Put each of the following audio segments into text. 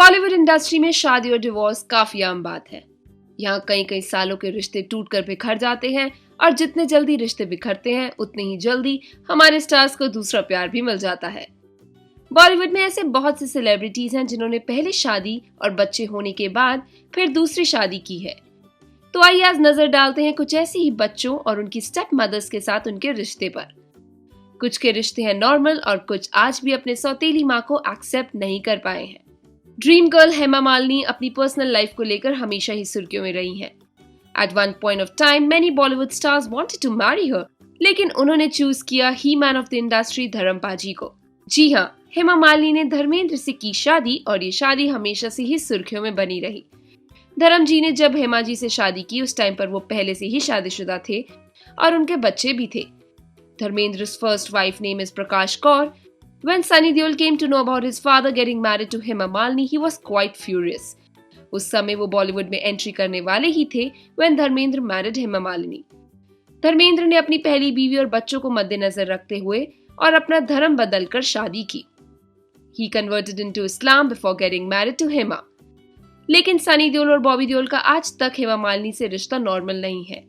Bollywood industry में शादी और डिवोर्स काफी आम बात है। यहाँ कई कई सालों के रिश्ते टूटकर बिखर जाते हैं और जितने जल्दी रिश्ते बिखरते हैं उतने ही जल्दी हमारे स्टार्स को दूसरा प्यार भी मिल जाता है। बॉलीवुड में ऐसे बहुत से सेलिब्रिटीज हैं जिन्होंने पहले शादी और बच्चे होने के बाद फिर दूसरी शादी की है। तो आइए आज नजर डालते हैं कुछ ऐसे ही बच्चों और उनकी स्टेप मदर्स के साथ उनके रिश्ते पर। कुछ के रिश्ते हैं नॉर्मल और कुछ आज भी अपने सौतेली माँ को एक्सेप्ट नहीं कर पाए हैं। ड्रीम गर्ल हेमा मालिनी अपनी पर्सनल लाइफ को लेकर हमेशा ही सुर्खियों में रही हैं। At one point of time, many Bollywood stars wanted to marry her, लेकिन उन्होंने चूज किया ही मैन ऑफ द इंडस्ट्री धर्म पाजी को। जी हाँ, हेमा मालिनी ने धर्मेंद्र से की शादी और ये शादी हमेशा से ही सुर्खियों में बनी रही। धर्म जी ने जब हेमा जी से शादी की उस टाइम पर वो पहले से ही शादीशुदा थे और उनके बच्चे भी थे। धर्मेंद्र's first wife name is Prakash Kaur. When Sunny Deol came to know about his father getting married to Hema Malini, he was quite furious. उस समय वो बॉलीवुड में एंट्री करने वाले ही थे when धर्मेंद्र मैरिड हेमा मालिनी। धर्मेंद्र ने अपनी पहली बीवी और बच्चों को मद्देनजर रखते हुए और अपना धर्म बदलकर शादी की। He converted into Islam before getting married to Hema. लेकिन सनी देओल और बॉबी देओल का आज तक हेमा मालिनी से रिश्ता नॉर्मल नहीं है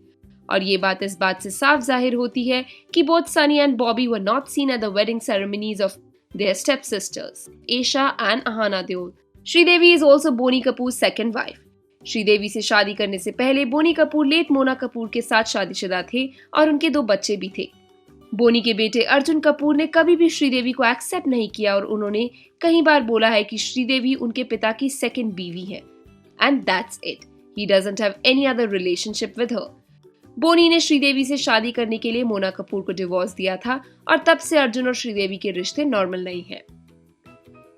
और ये बात इस बात से साफ जाहिर होती है कि both Sunny and Bobby were not seen at the wedding ceremonies of their step sisters Esha and Ahana Deol. Sridevi is also Boney Kapoor second wife. Sridevi से शादी करने से पहले बोनी कपूर लेट मोना कपूर के साथ शादीशुदा थे और उनके 2 बच्चे भी थे। बोनी के बेटे अर्जुन कपूर ने कभी भी श्रीदेवी को एक्सेप्ट नहीं किया और उन्होंने कई बार बोला है कि श्रीदेवी उनके पिता की सेकेंड बीवी है। And that's it, he doesn't have any other relationship with her. Boney ने श्रीदेवी से शादी करने के लिए मोना कपूर को डिवोर्स दिया था और तब से अर्जुन और श्रीदेवी के रिश्ते नॉर्मल नहीं हैं।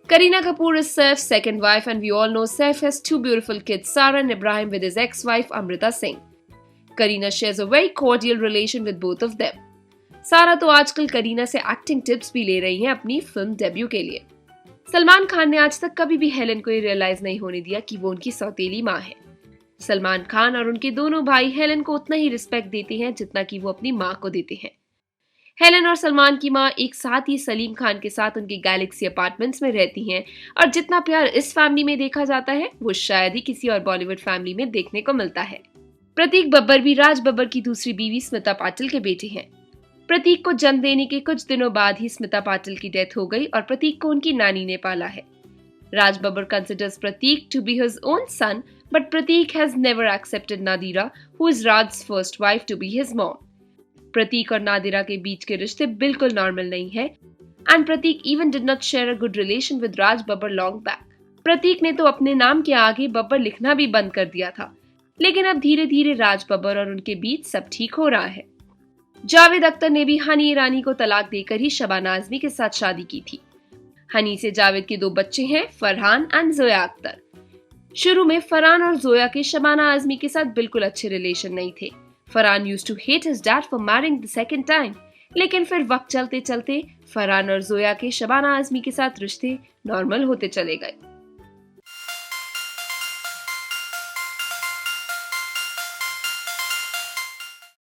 Kareena Kapoor is Saif's second wife and we all know Saif has 2 beautiful kids, Sara and Ibrahim, with his ex-wife Amrita Singh. Kareena shares a very cordial relation with both of them. सारा तो आजकल करीना से acting tips भी ले रही हैं अपनी film debut के लिए। सलमान खान ने आज तक कभी भी हेलन को ये रियलाइज नहीं होने दिया कि वो उनकी सौतेली माँ है। सलमान खान और उनके दोनों भाई हेलन को उतना ही रिस्पेक्ट देते हैं जितना कि वो अपनी माँ को देते हैं। हेलन और सलमान की माँ एक साथ ही सलीम खान के साथ उनके गैलेक्सी अपार्टमेंट्स में रहती हैं और जितना प्यार इस फैमिली में देखा जाता है वो शायद ही किसी और बॉलीवुड फैमिली में देखने को मिलता है। प्रतीक बब्बर भी राज बब्बर की दूसरी बीवी स्मिता पाटिल के बेटे हैं। प्रतीक को जन्म देने के कुछ दिनों बाद ही स्मिता पाटिल की डेथ हो गई और प्रतीक को उनकी नानी ने पाला है। Raj Babbar considers Prateek to be his own son, but Prateek has never accepted Nadira, who is Raj's first wife, to be his mom. Prateek और नादिरा के बीच के रिश्ते बिल्कुल नॉर्मल नहीं है, and Prateek even did not share a good relation with Raj Babbar long back. प्रतीक ने तो अपने नाम के आगे बब्बर लिखना भी बंद कर दिया था, लेकिन अब धीरे धीरे राज बब्बर और उनके बीच सब ठीक हो रहा है। जावेद अख्तर ने भी हनी ईरानी को तलाक देकर ही शबाना आजमी के साथ शादी की थी। हनी से जावेद के 2 बच्चे हैं, फरहान एंड जोया अख्तर। शुरू में फरहान और जोया के शबाना आजमी के साथ बिल्कुल अच्छे रिलेशन नहीं थे। Farhan used to hate his dad for marrying the second time, लेकिन फिर वक्त चलते चलते फरहान और जोया के शबाना आजमी के साथ रिश्ते नॉर्मल होते चले गए।